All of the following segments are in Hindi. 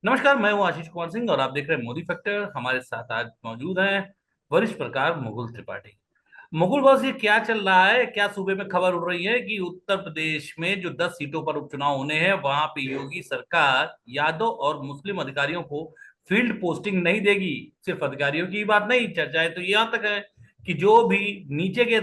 नमस्कार, मैं हूं आशीष कुमार सिंह और आप देख रहे हैं मोदी फैक्टर। हमारे साथ आज मौजूद हैं वरिष्ठ पत्रकार मुकुल त्रिपाठी। मुकुल बॉस, ये क्या चल रहा है? क्या सूबे में खबर उड़ रही है कि उत्तर प्रदेश में जो 10 सीटों पर उपचुनाव होने हैं वहां पे योगी सरकार यादव और मुस्लिम अधिकारियों को फील्ड पोस्टिंग नहीं देगी। सिर्फ अधिकारियों की बात नहीं, चर्चाएं तो यहाँ तक है कि जो भी नीचे के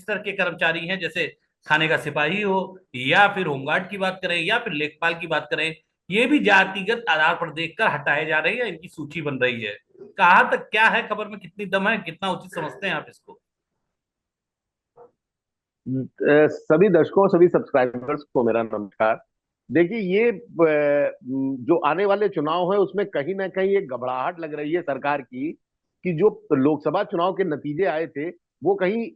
स्तर के कर्मचारी हैं, जैसे थाने का सिपाही हो या फिर होमगार्ड की बात करें या फिर लेखपाल की बात करें, ये भी जातिगत आधार पर देखकर हटाए जा रहे हैं। इनकी सूची बन रही है। कहाँ तक क्या है खबर में, कितनी दम है, कितना उचित समझते हैं आप इसको? सभी दर्शकों सभी सब्सक्राइबर्स को मेरा नमस्कार। देखिए ये जो आने वाले चुनाव है उसमें कहीं ना कहीं एक घबराहट लग रही है सरकार की कि जो लोकसभा चुनाव के नतीजे आए थे वो कहीं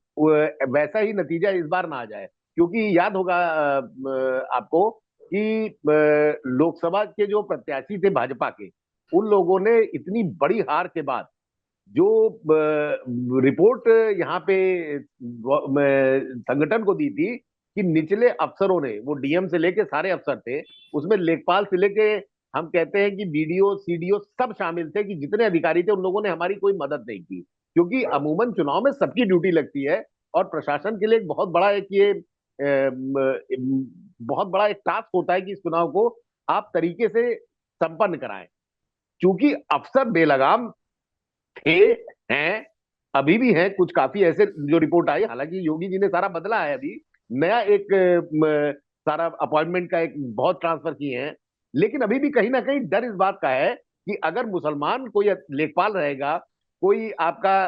वैसा ही नतीजा इस बार ना आ जाए। क्योंकि याद होगा आपको कि लोकसभा के जो प्रत्याशी थे भाजपा के, उन लोगों ने इतनी बड़ी हार के बाद जो रिपोर्ट यहाँ पे संगठन को दी थी कि निचले अफसरों ने, वो डीएम से लेके सारे अफसर थे, उसमें लेखपाल से लेके हम कहते हैं कि बीडीओ सीडीओ सब शामिल थे, कि जितने अधिकारी थे उन लोगों ने हमारी कोई मदद नहीं की। क्योंकि अमूमन चुनाव में सबकी ड्यूटी लगती है और प्रशासन के लिए एक बहुत बड़ा एक ये बहुत बड़ा एक टास्क होता है कि इस चुनाव को आप तरीके से संपन्न कराएं। क्योंकि अफसर बेलगाम थे, हैं, अभी भी हैं कुछ काफी ऐसे जो रिपोर्ट आई। हालांकि योगी जी ने सारा बदला है, अभी नया एक सारा अपॉइंटमेंट का एक बहुत ट्रांसफर किए हैं। लेकिन अभी भी कहीं ना कहीं डर इस बात का है कि अगर मुसलमान कोई लेखपाल रहेगा, कोई आपका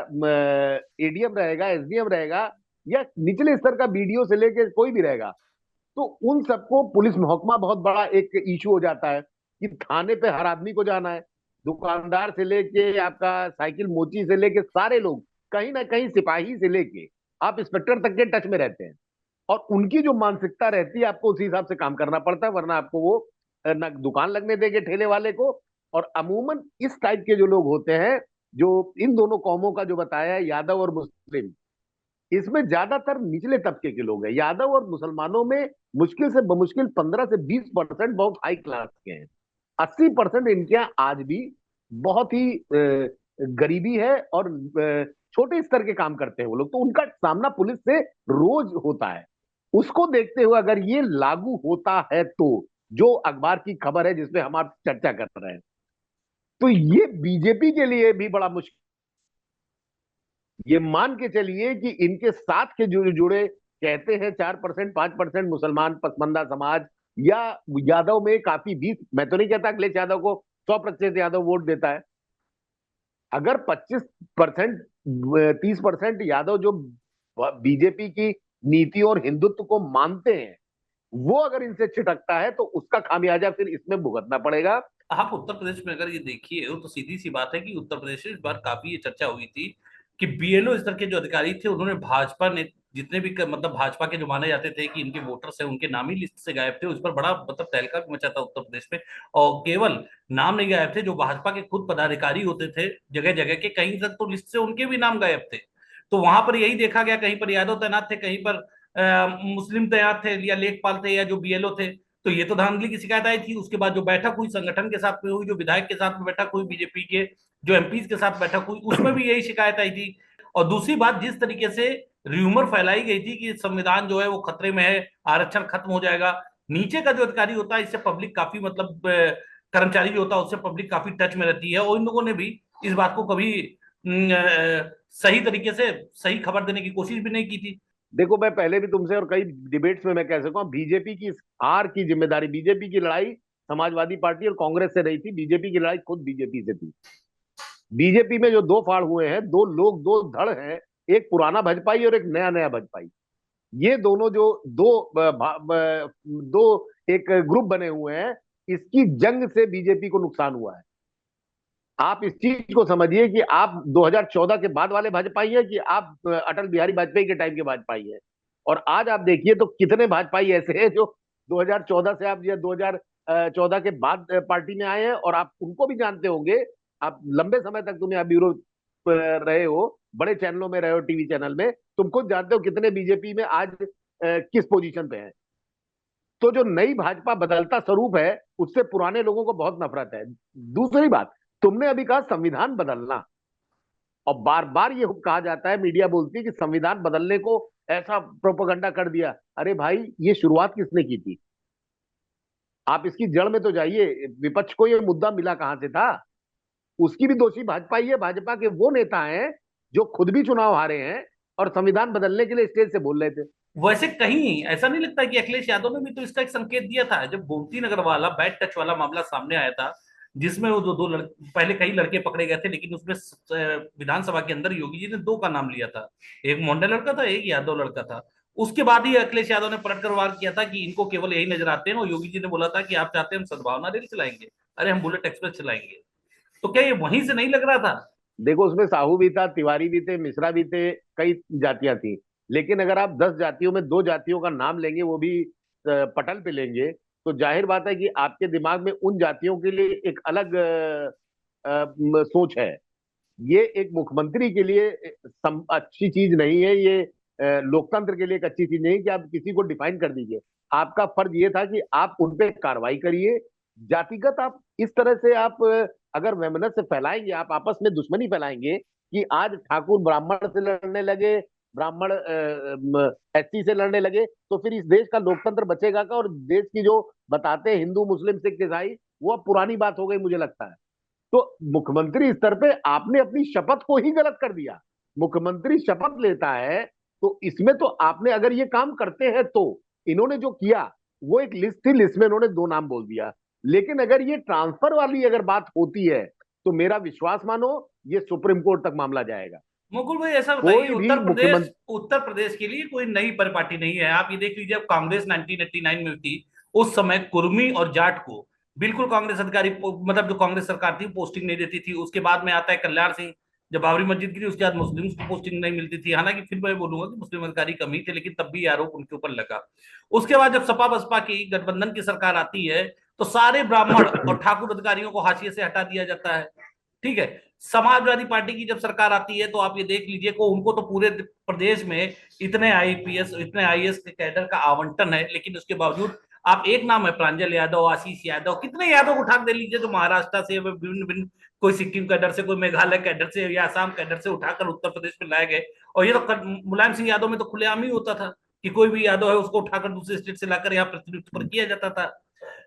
एडीएम रहेगा, एसडीएम रहेगा, या निचले स्तर का बीडीओ से लेके कोई भी रहेगा, तो उन सबको पुलिस महकमा बहुत बड़ा एक इशू हो जाता है कि थाने पे हर आदमी को जाना है। दुकानदार से लेके आपका साइकिल मोची से लेके सारे लोग कहीं ना कहीं सिपाही से लेके आप इंस्पेक्टर तक के टच में रहते हैं। और उनकी जो मानसिकता रहती है आपको उसी हिसाब से काम करना पड़ता है, वरना आपको वो ना दुकान लगने देंगे ठेले वाले को। और अमूमन इस टाइप के जो लोग होते हैं, जो इन दोनों कौमों का जो बताया है, यादव और मुस्लिम, इसमें ज्यादातर निचले तबके के लोग हैं। यादव और मुसलमानों में मुश्किल से बमुश्किल 15 से 20% बहुत हाई क्लास के हैं। 80% इनके यहाँ आज भी बहुत ही गरीबी है और छोटे स्तर के काम करते हैं वो लोग। तो उनका सामना पुलिस से रोज होता है। उसको देखते हुए अगर ये लागू होता है तो, जो अखबार की खबर है जिसमें हम आप चर्चा कर रहे हैं, तो ये बीजेपी के लिए भी बड़ा मुश्किल। ये मान के चलिए कि इनके साथ के जुड़े जुड़े कहते हैं 4% 5% मुसलमान पसमंदा समाज, या यादव में काफी भी, मैं तो नहीं कहता अखिलेश यादव को 100% यादव वोट देता है। अगर 25% 30% यादव जो बीजेपी की नीति और हिंदुत्व को मानते हैं, वो अगर इनसे छिटकता है तो उसका खामियाजा फिर इसमें भुगतना पड़ेगा। आप उत्तर प्रदेश में अगर ये देखिए तो सीधी सी बात है कि उत्तर प्रदेश में इस बार काफी ये चर्चा हुई थी कि बीएलओ स्तर के जो अधिकारी थे उन्होंने भाजपा ने जितने भी मतलब भाजपा के जो माने जाते थे कि इनके वोटर्स हैं उनके नाम ही लिस्ट से गायब थे, उस पर बड़ा मतलब तहलका भी मचा था उत्तर प्रदेश में। और केवल नाम नहीं गायब थे, जो भाजपा के खुद पदाधिकारी होते थे जगह जगह के, कहीं तक तो लिस्ट से उनके भी नाम गायब थे। तो वहां पर यही देखा गया, कहीं पर यादव तैनात थे, कहीं पर मुस्लिम तैनात थे या लेखपाल थे या जो बीएलओ थे। तो ये तो धांधली की शिकायत आई थी। उसके बाद जो बैठक हुई संगठन के साथ में हुई, जो विधायक के साथ में बैठक हुई, बीजेपी के जो एमपीज के साथ बैठक हुई, उसमें भी यही शिकायत आई थी। और दूसरी बात, जिस तरीके से र्यूमर फैलाई गई थी कि संविधान जो है वो खतरे में है, आरक्षण खत्म हो जाएगा, नीचे का जो अधिकारी होता है इससे पब्लिक काफी मतलब कर्मचारी जो होता है उससे पब्लिक काफी टच में रहती है, और इन लोगों ने भी इस बात को कभी सही तरीके से सही खबर देने की कोशिश भी नहीं की थी। देखो, मैं पहले भी तुमसे और कई डिबेट्स में मैं कह सकता हूँ, बीजेपी की इस हार की जिम्मेदारी, बीजेपी की लड़ाई समाजवादी पार्टी और कांग्रेस से रही थी, बीजेपी की लड़ाई खुद बीजेपी से थी। बीजेपी में जो दो फाड़ हुए हैं, दो लोग, दो धड़ हैं, एक पुराना भाजपाई और एक नया नया भाजपाई। ये दोनों जो दो एक ग्रुप बने हुए हैं, इसकी जंग से बीजेपी को नुकसान हुआ है। आप इस चीज को समझिए कि आप 2014 के बाद वाले भाजपाई है कि आप अटल बिहारी वाजपेयी के टाइम के भाजपाई है। और आज आप देखिए तो कितने भाजपाई ऐसे हैं जो 2014 से आप, या 2014 के बाद पार्टी में आए हैं, और आप उनको भी जानते होंगे। आप लंबे समय तक तुम यहाँ ब्यूरो रहे हो, बड़े चैनलों में रहे हो, टीवी चैनल में, तुम खुद जानते हो कितने बीजेपी में आज किस पोजीशन पे हैं। तो जो नई भाजपा बदलता स्वरूप है उससे पुराने लोगों को बहुत नफरत है। दूसरी बात, तुमने अभी कहा संविधान बदलना, और बार बार ये कहा जाता है, मीडिया बोलती है कि संविधान बदलने को ऐसा प्रोपेगेंडा कर दिया। अरे भाई, ये शुरुआत किसने की थी? आप इसकी जड़ में तो जाइए, विपक्ष को ये मुद्दा मिला कहां से था? उसकी भी दोषी भाजपा ही है। भाजपा के वो नेता हैं जो खुद भी चुनाव हारे हैं और संविधान बदलने के लिए स्टेज से बोल रहे थे। वैसे कहीं ऐसा नहीं लगता कि अखिलेश यादव ने भी तो इसका एक संकेत दिया था जब गोमती नगर वाला बैड टच वाला मामला सामने आया था, जिसमें वो दो पहले कई लड़के पकड़े गए थे, लेकिन उसमें विधानसभा के अंदर योगी जी ने दो का नाम लिया था, एक मोंडा लड़का था, एक यादव लड़का था। उसके बाद ही अखिलेश यादव ने पलटकर वार किया था कि इनको केवल यही नजर आते हैं, और योगी जी ने बोला था कि आप चाहते हैं हम सद्भावना रैली चलाएंगे, अरे हम बुलेट एक्सप्रेस चलाएंगे। तो क्या ये वहीं से नहीं लग रहा था? देखो, उसमें साहू भी था, तिवारी भी थे, मिश्रा भी थे, कई जातियां थी। लेकिन अगर आप 10 जातियों में 2 जातियों का नाम लेंगे, वो भी पटल पे लेंगे, तो जाहिर बात है कि आपके दिमाग में उन जातियों के लिए एक अलग सोच है। ये एक मुख्यमंत्री के लिए अच्छी चीज नहीं है। ये लोकतंत्र के लिए एक अच्छी चीज नहीं है कि आप किसी को डिफाइन कर दीजिए। आपका फर्ज ये था कि आप उन पे कार्रवाई करिए। जातिगत आप इस तरह से आप अगर वैमनस्य फैलाएंगे, आप आपस में दुश्मनी फैलाएंगे कि आज ठाकुर ब्राह्मण से लड़ने लगे, ब्राह्मण एससी से लड़ने लगे, तो फिर इस देश का लोकतंत्र बचेगा का? और देश की जो बताते हैं हिंदू मुस्लिम सिख ईसाई, वो अब पुरानी बात हो गई मुझे लगता है। तो मुख्यमंत्री स्तर पे आपने अपनी शपथ को ही गलत कर दिया। मुख्यमंत्री शपथ लेता है तो इसमें तो आपने, अगर ये काम करते हैं तो इन्होंने जो किया वो एक लिस्ट थी, लिस्ट में इन्होंने 2 नाम बोल दिया। लेकिन अगर ये ट्रांसफर वाली अगर बात होती है तो मेरा विश्वास मानो, ये सुप्रीम कोर्ट तक मामला जाएगा। मुकुल भाई ऐसा बताइए, कोई भी उत्तर प्रदेश मुख्यमंत्री। उत्तर प्रदेश के लिए कोई नई परिपाटी नहीं है। आप ये देख लीजिए, अब कांग्रेस 1989 में थी, उस समय कुर्मी और जाट को बिल्कुल कांग्रेस अधिकारी मतलब जो कांग्रेस सरकार थी पोस्टिंग नहीं देती थी। उसके बाद में आता है कल्याण सिंह, जब बाबरी मस्जिद गिरी उसके बाद मुस्लिम को पोस्टिंग नहीं मिलती थी। हालांकि फिर मैं बोलूंगा कि मुस्लिम अधिकारी कम ही थे, लेकिन तब भी आरोप उनके ऊपर लगा। उसके बाद जब सपा बसपा की गठबंधन की सरकार आती है, तो सारे ब्राह्मण और ठाकुर अधिकारियों को हाशिए से हटा दिया जाता है। ठीक है। समाजवादी पार्टी की जब सरकार आती है तो आप ये देख लीजिए को उनको तो पूरे प्रदेश में इतने आईपीएस इतने आईएएस के कैडर का आवंटन है, लेकिन उसके बावजूद आप एक नाम है प्रांजल यादव, आशीष यादव, कितने यादव को उठा दे लीजिए जो महाराष्ट्र से विभिन्न विभिन्न, कोई सिक्किम कैडर से, कोई मेघालय कैडर से या असम कैडर से उठाकर उत्तर प्रदेश में लाए गए। और ये तो मुलायम सिंह यादव में तो खुलेआम ही होता था कि कोई भी यादव है उसको उठाकर दूसरे स्टेट से लाकर यहाँ प्रतिनिधित्व पर किया जाता था।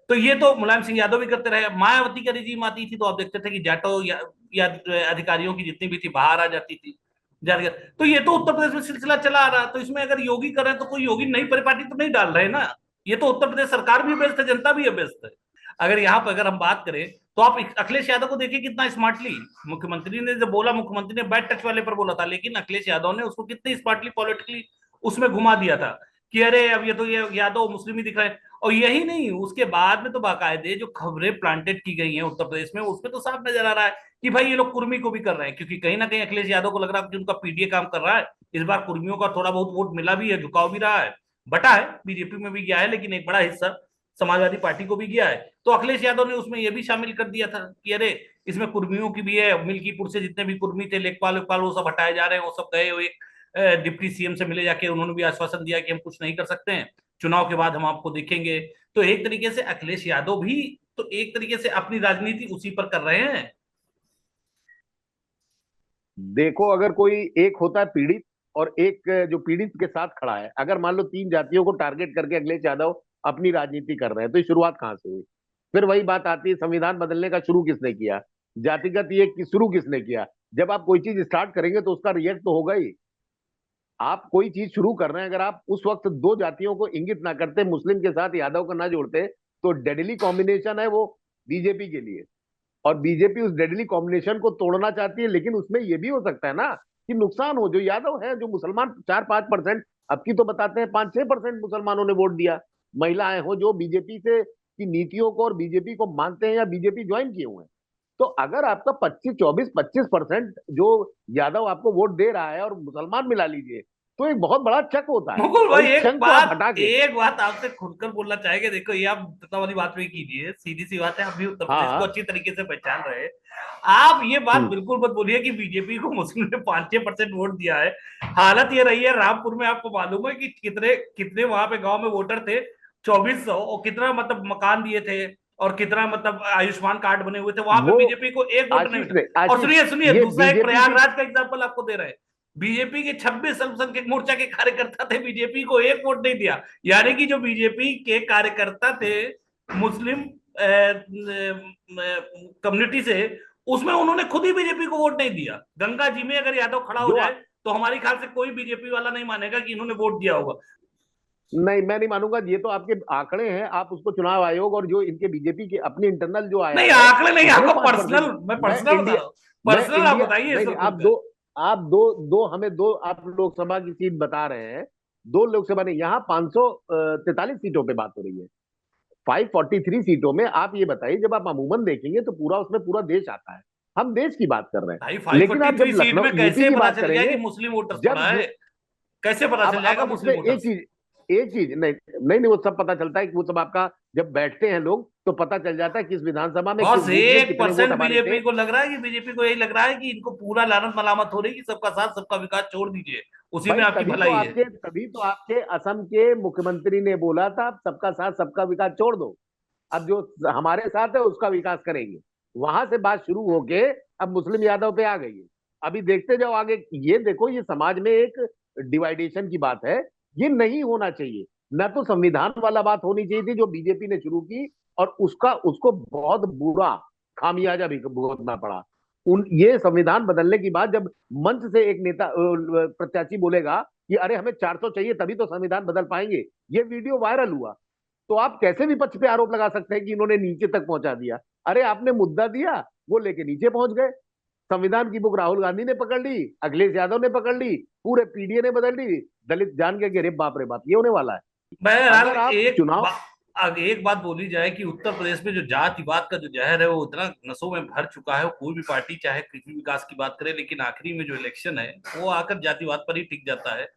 तो ये तो मुलायम सिंह यादव भी करते रहे। मायावती का रिजीम आती थी तो आप देखते थे कि जाटो या अधिकारियों की जितनी भी थी बाहर आ जाती थी। तो ये तो उत्तर प्रदेश में सिलसिला चला आ रहा। तो इसमें अगर योगी कर रहे हैं तो कोई योगी नई परिपाटी तो नहीं डाल रहे ना। ये तो उत्तर प्रदेश सरकार भी व्यस्त है, जनता भी व्यस्त है। अगर यहाँ पर अगर हम बात करें तो आप अखिलेश यादव को देखिए कितना स्मार्टली मुख्यमंत्री ने जब बोला, मुख्यमंत्री ने बैड टच वाले पर बोला था, लेकिन अखिलेश यादव ने उसको कितनी स्मार्टली पॉलिटिकली उसमें घुमा दिया था कि अरे अब ये तो ये यादव मुस्लिम ही दिख रहे हैं। और यही नहीं, उसके बाद में तो बाकायदे जो खबरें प्लांटेड की गई हैं उत्तर प्रदेश में उसमें तो साफ नजर आ रहा है कि भाई ये लोग कुर्मी को भी कर रहे हैं, क्योंकि कहीं ना कहीं अखिलेश यादव को लग रहा है कि उनका पीडीए काम कर रहा है। इस बार कुर्मियों का थोड़ा बहुत वोट मिला भी है, झुकाव भी रहा है, बटा है, बीजेपी में भी गया है, लेकिन एक बड़ा हिस्सा समाजवादी पार्टी को भी गया है। तो अखिलेश यादव ने उसमें यह भी शामिल कर दिया था कि अरे इसमें कुर्मियों की भी है, मिल्कीपुर से जितने भी कुर्मी थे, लेखपाल वेखपाल, वो सब हटाए जा रहे हैं, वो सब गए। वो एक डिप्टी सीएम से मिले जाके उन्होंने भी आश्वासन दिया कि हम कुछ नहीं कर सकते हैं, चुनाव के बाद हम आपको देखेंगे। तो एक तरीके से अखिलेश यादव भी तो एक तरीके से अपनी राजनीति उसी पर कर रहे हैं। देखो, अगर कोई एक होता है पीड़ित और एक जो पीड़ित के साथ खड़ा है, अगर मान लो 3 जातियों को टारगेट करके अखिलेश यादव अपनी राजनीति कर रहे हैं, तो ये शुरुआत कहां से हुई? फिर वही बात आती है, संविधान बदलने का शुरू किसने किया? जातिगत ये शुरू किसने किया? जब आप कोई चीज स्टार्ट करेंगे तो उसका रिएक्ट तो होगा ही। आप कोई चीज शुरू कर रहे हैं, अगर आप उस वक्त 2 जातियों को इंगित ना करते, मुस्लिम के साथ यादव को ना जोड़ते, तो डेडली कॉम्बिनेशन है वो बीजेपी के लिए। और बीजेपी उस डेडली कॉम्बिनेशन को तोड़ना चाहती है, लेकिन उसमें यह भी हो सकता है ना कि नुकसान हो। जो यादव है, जो मुसलमान 4-5%, अब की तो बताते हैं 5-6% मुसलमानों ने वोट दिया, महिलाएं हो जो बीजेपी से की नीतियों को और बीजेपी को मानते हैं या बीजेपी ज्वाइन किए हुए हैं। तो अगर आपका 25-24-25% जो यादव आपको वोट दे रहा है और मुसलमान मिला लीजिए, तो एक बहुत बड़ा चक होता है। मुकुल और भाई इस चंक को आप हटा के। एक बात आपसे खुलकर बोलना चाहेंगे। देखो ये आप तत्ता वाली बात भी कीजिए, सीधी सी बात है, आप भी उत्तर हाँ, प्रदेश को हाँ। अच्छी तरीके से पहचान रहे हैं। आप ये बात हम्म। बिल्कुल मत बोलिए कि बीजेपी को मुस्लिम ने 5-6% वोट दिया है। हालत ये रही है रामपुर में, आपको मालूम है कि कितने कितने वहां पे गांव में वोटर थे, 2400, और कितना मतलब मकान दिए थे, और कितना मतलब आयुष्मान कार्ड बने हुए थे, वहां पे वो बीजेपी को एक वोट नहीं आशीष मिला। ने, और आशीष, सुनिए सुनिए, ये दूसरा एक बीजेपी की, प्रयागराज का एग्जांपल आपको दे रहे हैं। बीजेपी के 26 अल्पसंख्यक मोर्चा के कार्यकर्ता थे, बीजेपी को एक वोट नहीं दिया। यानी कि जो बीजेपी के कार्यकर्ता थे मुस्लिम कम्युनिटी से, उसमें उन्होंने खुद ही बीजेपी को वोट नहीं दिया। गंगा जी में अगर यादव खड़ा हो जो, जाए तो हमारे ख्याल से कोई बीजेपी वाला नहीं मानेगा कि इन्होंने वोट दिया होगा। नहीं मैं नहीं मानूंगा, ये तो आपके आंकड़े हैं, आप उसको चुनाव आयोग और जो इनके बीजेपी के अपनी इंटरनल जो आया नहीं, है आंकड़े नहीं, उसमें आपका पर्सनल, 5%। मैं मैं पर्सनल बता इंडिया रहा हूँ। मैं पर्सनल आप इंडिया बताइए इस नहीं पर नहीं, खुल आप कर। दो, आप दो दो हमें दो, आप लोकसभा की सीट बता रहे हैं, दो लोकसभा नहीं, यहाँ 543 सीटों पे बात हो रही है, 543 सीटों में। आप ये बताइए, जब आप अमूमन देखेंगे तो पूरा उसमें पूरा देश आता है, हम देश की बात कर रहे हैं। भाई लेकिन आप 543 जब सीट लखनऊ में यूपी कैसे की पता बात चल गया कि करेंगे, मुस्लिम वोटर्स जब पड़ा है? कैसे पता अब चल अब जाएगा अब उसमें मुस्लिम वोटर्स? एक चीज नहीं, नहीं नहीं, वो सब पता चलता है कि वो सब आपका, जब बैठते हैं लोग तो पता चल जाता है कि इस विधानसभा में किस बस बूथ में एक कितने वोट परसेंट हमारे थे। बीजेपी को लग रहा है कि बीजेपी को यही लग रहा है कि इनको पूरा लानत मलामत हो रही है कि सबका साथ सबका विकास छोड़ दीजिए, उसी में भाई आपकी भलाई है। तभी तो आपके असम के मुख्यमंत्री ने बोला था सबका साथ सबका विकास छोड़ दो, अब जो हमारे साथ है उसका विकास करेंगे। वहां से बात शुरू होके अब मुस्लिम यादव पे आ गई है। अभी देखते जाओ आगे, ये देखो, ये समाज में एक डिवाइडेशन की बात है, ये नहीं होना चाहिए। न तो संविधान वाला बात होनी चाहिए थी जो बीजेपी ने शुरू की, और उसका उसको बहुत बुरा खामियाजा भी भुगतना पड़ा। उन ये संविधान बदलने की बात जब मंच से एक नेता प्रत्याशी बोलेगा कि अरे हमें 400 चाहिए तभी तो संविधान बदल पाएंगे, ये वीडियो वायरल हुआ, तो आप कैसे विपक्ष पे आरोप लगा सकते हैं कि इन्होंने नीचे तक पहुंचा दिया। अरे आपने मुद्दा दिया, वो लेके नीचे पहुंच गए। संविधान की बुक राहुल गांधी ने पकड़ ली, अखिलेश यादव ने पकड़ ली, पूरे पीडीए ने बदल ली, दलित जान गए कि अरे बाप रे बाप ये होने वाला है। बहरहाल अगर आप चुनाव, एक बात बोली जाए कि उत्तर प्रदेश में जो जातिवाद का जो जहर है वो इतना नसों में भर चुका है, कोई भी पार्टी चाहे किसी विकास की बात करे, लेकिन आखिरी में जो इलेक्शन है वो आकर जातिवाद पर ही टिक जाता है।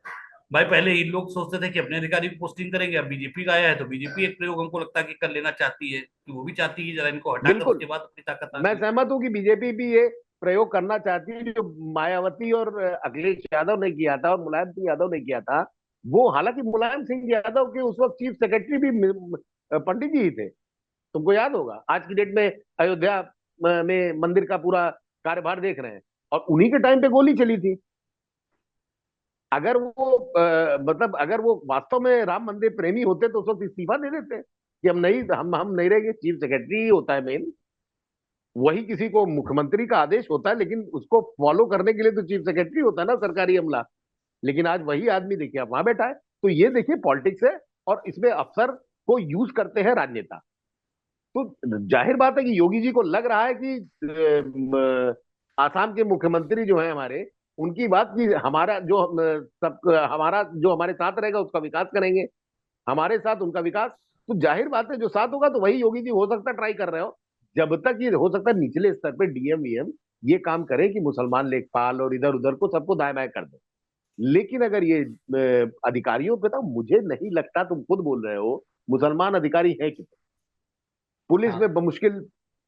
भाई पहले इन लोग सोचते थे कि अपने अधिकारी को पोस्टिंग करेंगे, अब बीजेपी का आया है तो बीजेपी एक प्रयोग हमको लगता है कि कर लेना चाहती है, कि वो भी चाहती है कि जरा इनको हटाकर बिल्कुल उसके बाद अपनी ताकत मैं आगे। सहमत हूं कि बीजेपी भी ये प्रयोग करना चाहती है जो मायावती और अखिलेश यादव ने किया था और मुलायम सिंह यादव ने किया था। वो हालांकि मुलायम सिंह यादव के उस वक्त चीफ सेक्रेटरी भी पंडित जी ही थे, तुमको याद होगा, आज की डेट में अयोध्या में मंदिर का पूरा कार्यभार देख रहे हैं, और उन्हीं के टाइम पे गोली चली थी। अगर वो मतलब अगर वो वास्तव में राम मंदिर प्रेमी होते तो उस वक्त इस्तीफा दे देते कि हम नहीं रहेंगे, चीफ सेक्रेटरी ही होता है मेन, वही किसी को मुख्यमंत्री का आदेश होता है लेकिन उसको फॉलो करने के लिए तो चीफ सेक्रेटरी होता है ना, सरकारी अमला। लेकिन आज वही आदमी देखिए आप वहां बैठा है, तो ये देखिए पॉलिटिक्स है, और इसमें अफसर को यूज करते हैं राजनेता। तो जाहिर बात है कि योगी जी को लग रहा है कि आसाम के मुख्यमंत्री जो है हमारे, उनकी बात की हमारा जो सब हमारा जो हमारे साथ रहेगा उसका विकास करेंगे, हमारे साथ उनका विकास। तो जाहिर बात है जो साथ होगा तो वही योगी जी हो सकता है ट्राई कर रहे हो। जब तक ये हो सकता है निचले स्तर पे डीएम वीएम ये काम करे कि मुसलमान लेखपाल और इधर उधर को सबको दाएं बाएं कर दे। लेकिन अगर ये अधिकारियों पे, तो मुझे नहीं लगता, तुम खुद बोल रहे हो मुसलमान अधिकारी है कितने, पुलिस में हाँ, बमुश्किल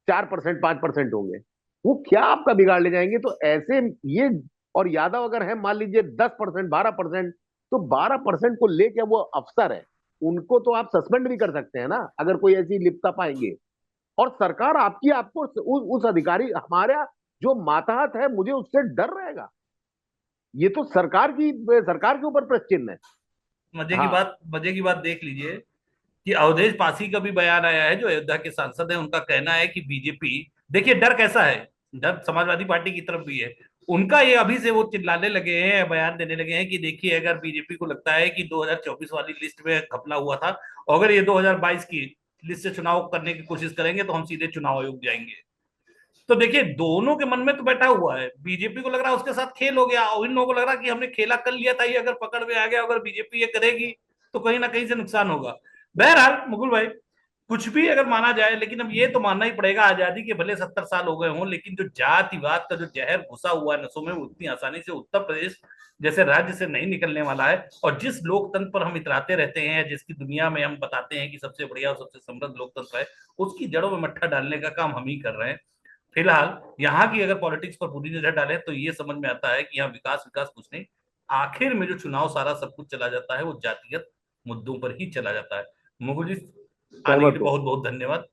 4% 5% होंगे, वो क्या आपका बिगाड़ ले जाएंगे? तो ऐसे ये, और यादव अगर है मान लीजिए 10% 12%, तो 12% को लेके वो अफसर है, उनको तो आप सस्पेंड भी कर सकते हैं ना अगर कोई ऐसी लिप्तता पाएंगे। और सरकार आपकी आपको उस अधिकारी हमारा जो मातहत है मुझे उससे डर रहेगा, ये तो सरकार के ऊपर प्रश्न चिन्ह है। हाँ मजे की बात देख लीजिए कि अवधेश पासी का भी बयान आया है, जो अयोध्या के सांसद है, उनका कहना है कि बीजेपी, देखिए डर कैसा है, डर समाजवादी पार्टी की तरफ भी है। उनका ये अभी से वो चिल्लाने लगे हैं, बयान देने लगे हैं कि देखिए अगर बीजेपी को लगता है कि 2024 वाली लिस्ट में घपला हुआ था, और अगर ये 2022 की लिस्ट से चुनाव करने की कोशिश करेंगे तो हम सीधे चुनाव आयोग जाएंगे। तो देखिए दोनों के मन में तो बैठा हुआ है, बीजेपी को लग रहा है उसके साथ खेल हो गया, और इन लोगों को लग रहा है कि हमने खेला कर लिया था, ये अगर पकड़ में आ गया, अगर बीजेपी ये करेगी तो कहीं ना कहीं से नुकसान होगा। बहरहाल मुकुल भाई, कुछ भी अगर माना जाए, लेकिन अब ये तो मानना ही पड़ेगा, आजादी के भले 70 साल हो गए हों, लेकिन जो जातिवाद का जो जहर घुसा हुआ है नसों में, वो उतनी आसानी से उत्तर प्रदेश जैसे राज्य से नहीं निकलने वाला है। और जिस लोकतंत्र पर हम इतराते रहते हैं, जिसकी दुनिया में हम बताते हैं कि सबसे बढ़िया और सबसे समृद्ध लोकतंत्र है, उसकी जड़ों में मट्ठा डालने का काम हम ही कर रहे हैं। फिलहाल यहाँ की अगर पॉलिटिक्स पर पूरी नजर डालें तो ये समझ में आता है कि यहाँ विकास विकास कुछ नहीं, आखिर में जो चुनाव सारा सब कुछ चला जाता है वो जातिगत मुद्दों पर ही चला जाता है। मुकुल जी, आने के सहमत लिए हो। बहुत बहुत धन्यवाद।